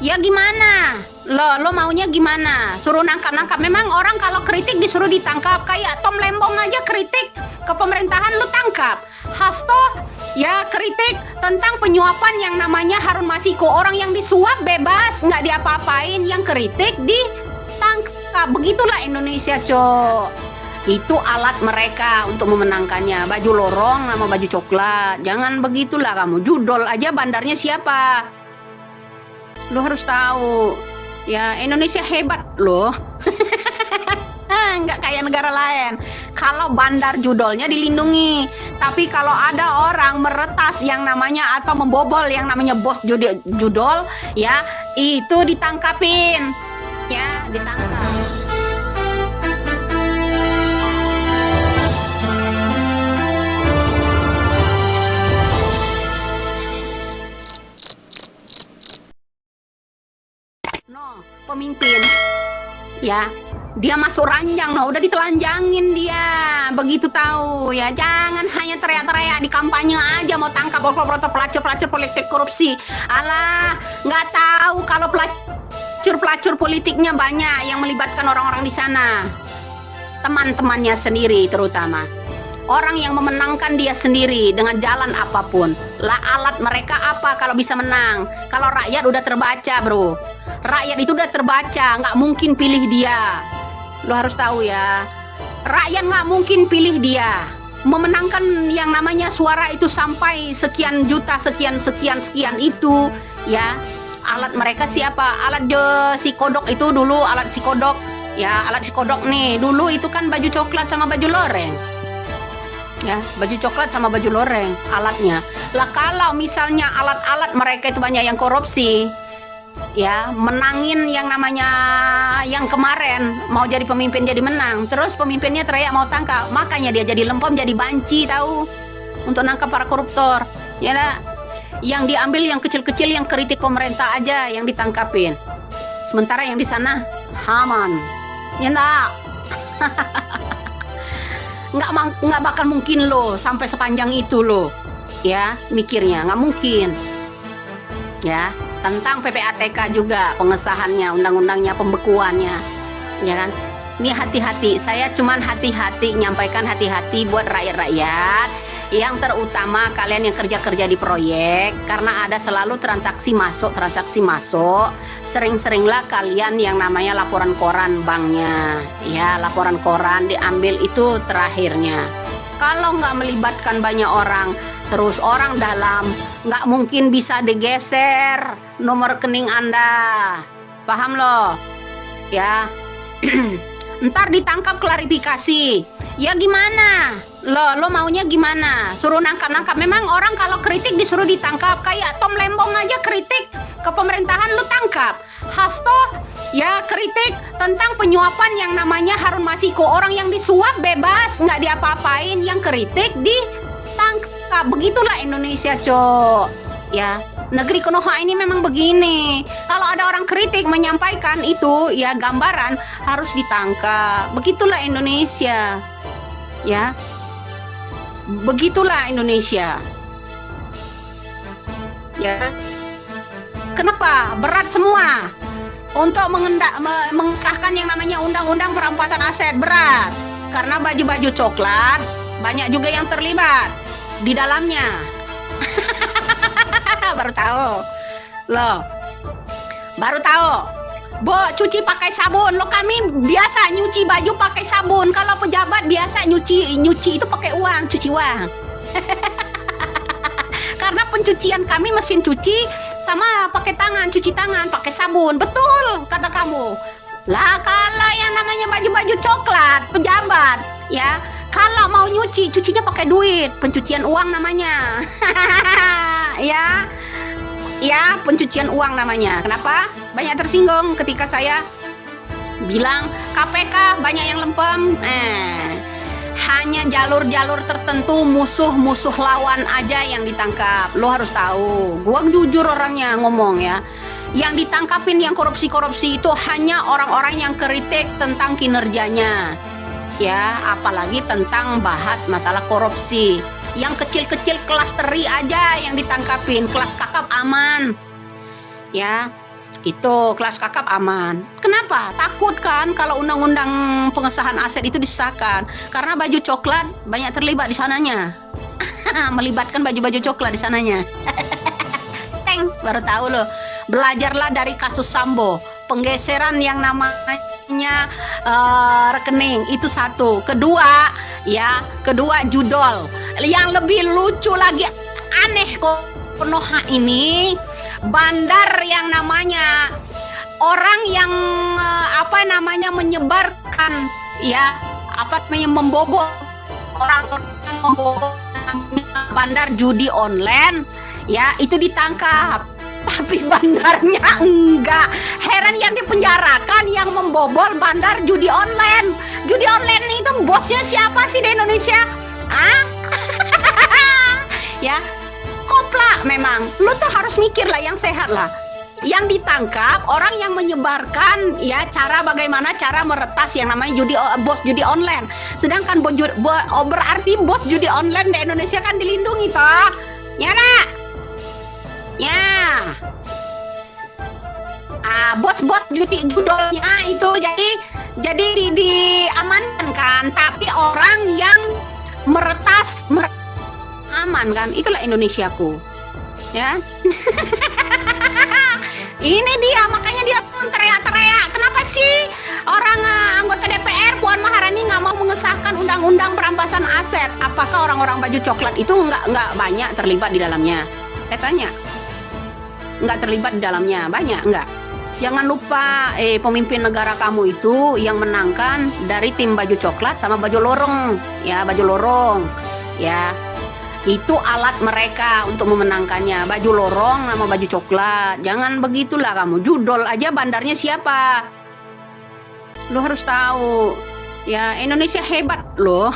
Ya gimana? Lo maunya gimana? Suruh nangkap-nangkap. Memang orang kalau kritik disuruh ditangkap. Kayak Tom Lembong aja kritik ke pemerintahan lu tangkap. Hasto ya kritik tentang penyuapan yang namanya Harun Masiku. Orang yang disuap bebas, nggak diapa-apain. Yang kritik ditangkap. Begitulah Indonesia, Cok. Itu alat mereka untuk memenangkannya. Baju lorong sama baju coklat. Jangan begitulah kamu. Judol aja bandarnya siapa? Lo harus tahu, ya Indonesia hebat loh. Nggak kayak negara lain. Kalau bandar judolnya dilindungi. Tapi kalau ada orang meretas yang namanya atau membobol yang namanya bos judol, ya itu ditangkapin. Ya, ditangkap. No, pemimpin ya dia masuk ranjang, no udah ditelanjangin dia begitu tahu ya. Jangan hanya teriak-teriak di kampanye aja mau tangkap pelacur politik korupsi. Alah, nggak tahu kalau pelacur politiknya banyak yang melibatkan orang-orang di sana, teman-temannya sendiri terutama. Orang yang memenangkan dia sendiri dengan jalan apapun. Lah alat mereka apa kalau bisa menang? Kalau rakyat udah terbaca, bro. Rakyat itu udah terbaca, nggak mungkin pilih dia. Lo harus tahu ya. Rakyat nggak mungkin pilih dia. Memenangkan yang namanya suara itu sampai sekian juta, sekian itu, ya. Alat mereka siapa? Alat si kodok itu dulu, alat si kodok. Ya, alat si kodok nih. Dulu itu kan baju coklat sama baju loreng. Ya, baju coklat sama baju loreng alatnya. Lah kalau misalnya alat-alat mereka itu banyak yang korupsi, ya menangin yang namanya yang kemarin mau jadi pemimpin jadi menang, terus pemimpinnya teriak mau tangkap, makanya dia jadi lempem, jadi banci tahu untuk nangkap para koruptor. Ya lah, yang diambil yang kecil-kecil yang kritik pemerintah aja yang ditangkapin, sementara yang di sana aman. Ya enggak. nggak bakal mungkin lo sampai sepanjang itu lo ya mikirnya, nggak mungkin ya. Tentang PPATK juga pengesahannya, undang-undangnya, pembekuannya, ya kan. Ini hati-hati, saya cuman hati-hati nyampaikan hati-hati buat rakyat-rakyat, yang terutama kalian yang kerja-kerja di proyek, karena ada selalu transaksi masuk, sering-seringlah kalian yang namanya laporan koran banknya, ya laporan koran diambil itu terakhirnya. Kalau nggak melibatkan banyak orang, terus orang dalam, nggak mungkin bisa digeser nomor rekening Anda, paham loh, ya. Ntar ditangkap klarifikasi. Ya gimana? Lo maunya gimana? Suruh nangkap-nangkap. Memang orang kalau kritik disuruh ditangkap. Kayak Tom Lembong aja kritik ke pemerintahan lu tangkap. Hasto ya kritik tentang penyuapan yang namanya Harun Masiku. Orang yang disuap bebas, nggak diapa-apain. Yang kritik ditangkap. Begitulah Indonesia, Cok. Ya, negeri Konoha ini memang begini. Kalau ada orang kritik menyampaikan itu, ya gambaran harus ditangkap. Begitulah Indonesia. Ya. Begitulah Indonesia. Ya. Kenapa? Berat semua. Untuk mengesahkan yang namanya undang-undang perampasan aset, berat. Karena baju-baju coklat banyak juga yang terlibat di dalamnya. Baru tahu loh, baru tahu. Bo, cuci pakai sabun. Lo kami biasa nyuci baju pakai sabun. Kalau pejabat biasa nyuci itu pakai uang, cuci uang. Karena pencucian kami mesin cuci sama pakai tangan, cuci tangan pakai sabun. Betul kata kamu. Lah kalau yang namanya baju-baju coklat pejabat, ya kalau mau nyuci, cucinya pakai duit, pencucian uang namanya. Ya, pencucian uang namanya. Kenapa? Banyak tersinggung ketika saya bilang KPK banyak yang lempem. Hanya jalur-jalur tertentu, musuh-musuh lawan aja yang ditangkap. Lo harus tahu, gua jujur orangnya ngomong ya. Yang ditangkapin yang korupsi-korupsi itu hanya orang-orang yang kritik tentang kinerjanya. Ya, apalagi tentang bahas masalah korupsi. Yang kecil-kecil kelas teri aja yang ditangkapin, kelas kakap aman. Ya, Itu kelas kakap aman. Kenapa? Takut kan kalau undang-undang pengesahan aset itu disahkan. Karena baju coklat banyak terlibat di sananya. Melibatkan baju-baju coklat di sananya. Teng, baru tahu loh. Belajarlah dari kasus Sambo. Penggeseran yang namanya rekening itu satu. Kedua judol. Yang lebih lucu lagi, aneh kok Konoha ini, bandar yang namanya orang yang menyebarkan membobol orang membobol bandar judi online ya, itu ditangkap, tapi bandarnya enggak. Heran, yang dipenjarakan yang membobol bandar judi online. Judi online itu bosnya siapa sih di Indonesia? Ya, koplak memang. Lu tuh harus mikir lah yang sehat lah. Yang ditangkap orang yang menyebarkan ya bagaimana cara meretas yang namanya bos judi online. Sedangkan berarti bos judi online di Indonesia kan dilindungi toh. Ya nak? Ya. Bos-bos judolnya itu jadi diamankan kan, tapi orang yang meretas aman kan. Itulah Indonesiaku ya. Ini dia, makanya dia pun teriak-teriak. Kenapa sih orang anggota DPR Puan Maharani nggak mau mengesahkan undang-undang perampasan aset? Apakah orang-orang baju coklat itu nggak banyak terlibat di dalamnya? Saya tanya. Nggak terlibat di dalamnya, banyak nggak? Jangan lupa pemimpin negara kamu itu yang menangkan dari tim baju coklat sama baju lorong ya, itu alat mereka untuk memenangkannya, baju lorong sama baju coklat. Jangan begitulah kamu. Judol aja bandarnya siapa? Lo harus tahu ya, Indonesia hebat loh.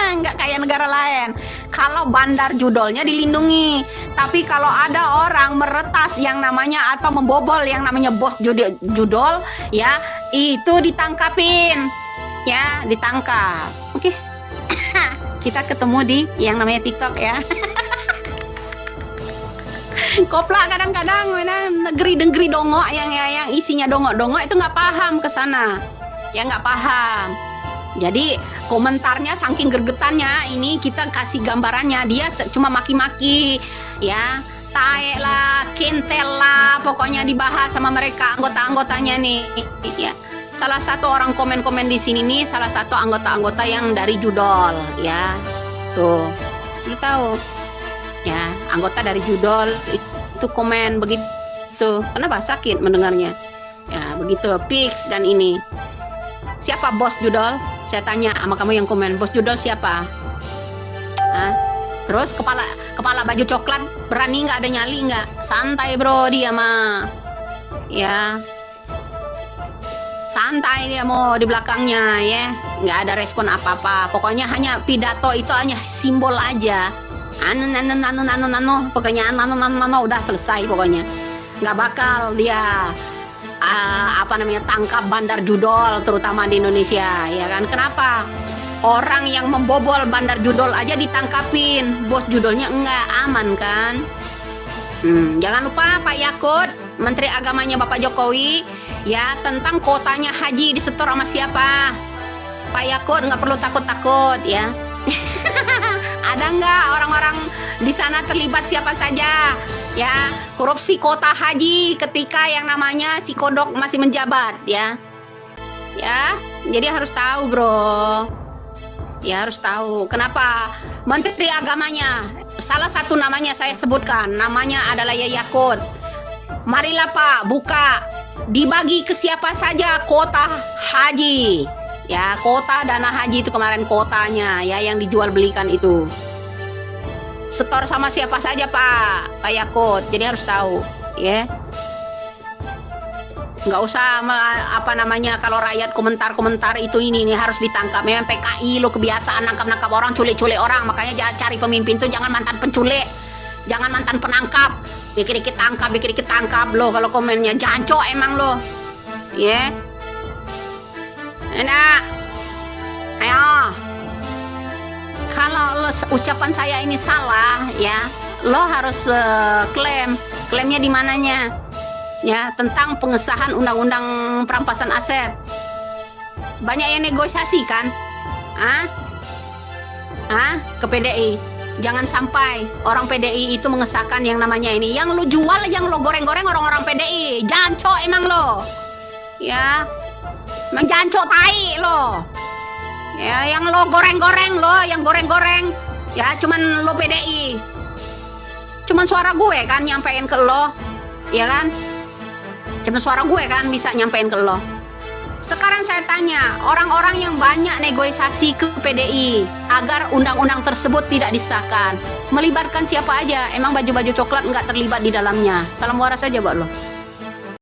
Nggak kayak negara lain. Kalau bandar judolnya dilindungi, tapi kalau ada orang meretas yang namanya atau membobol yang namanya bos judol ya, itu ditangkapin ya, ditangkap. Oke. Kita ketemu di yang namanya TikTok ya. Koplak kadang-kadang negeri dongok yang isinya dongok-dongok itu nggak paham ke sana. Ya nggak paham. Jadi komentarnya saking gergetannya, ini kita kasih gambarannya, dia cuma maki-maki ya, tae lah, kentel lah, pokoknya dibahas sama mereka anggota-anggotanya nih ya. Salah satu orang komen-komen di sini nih, salah satu anggota-anggota yang dari judol ya. Tuh, lu tahu ya, anggota dari judol itu komen begitu. Kenapa? Sakit mendengarnya. Ya, begitu Pix dan ini. Siapa bos judol? Saya tanya sama kamu yang komen, bos judol siapa? Terus kepala baju coklat berani nggak, ada nyali nggak? Santai bro dia mah. Ya. Santai dia mau di belakangnya ya, nggak ada respon apa-apa. Pokoknya hanya pidato itu hanya simbol aja. Pokoknya udah selesai pokoknya. Nggak bakal dia tangkap bandar judol terutama di Indonesia ya kan. Kenapa? Orang yang membobol bandar judol aja ditangkapin, bos judolnya enggak, aman kan? Jangan lupa Pak Yakut, Menteri Agamanya Bapak Jokowi ya, tentang kuotanya haji disetor sama siapa. Pak Yakut nggak perlu takut-takut ya. Ada nggak orang-orang di sana terlibat siapa saja ya, korupsi kuota haji ketika yang namanya si Kodok masih menjabat ya. Jadi harus tahu bro ya, harus tahu kenapa Menteri Agamanya salah satu namanya saya sebutkan, namanya adalah Yakut. Marilah Pak buka, dibagi ke siapa saja kuota haji ya, kuota dana haji itu kemarin kuotanya ya yang dijual belikan itu setor sama siapa saja Pak Yakut. Jadi harus tahu ya, nggak usah kalau rakyat komentar itu ini harus ditangkap. Memang PKI lo kebiasaan nangkap orang, culik orang, makanya jangan cari pemimpin tuh jangan mantan penculik, jangan mantan penangkap, dikit-dikit tangkap lo. Kalau komennya jancok emang lo ya. Enak ayo, kalau lo ucapan saya ini salah ya, lo harus klaimnya di mananya ya tentang pengesahan undang-undang perampasan aset. Banyak yang negosiasi kan, ke PDI. Jangan sampai orang PDI itu mengesahkan yang namanya ini. Yang lo jual, yang lo goreng-goreng orang-orang PDI. Jancok emang lo, ya, emang jancok tai lo. Ya, yang lo goreng-goreng lo, yang goreng-goreng, ya cuman lo PDI. Cuman suara gue kan nyampein ke lo, ya kan? Cuman suara gue kan bisa nyampein ke lo. Sekarang saya tanya, orang-orang yang banyak negosiasi ke PDI agar undang-undang tersebut tidak disahkan, melibatkan siapa aja? Emang baju-baju coklat nggak terlibat di dalamnya? Salam waras aja buat lo.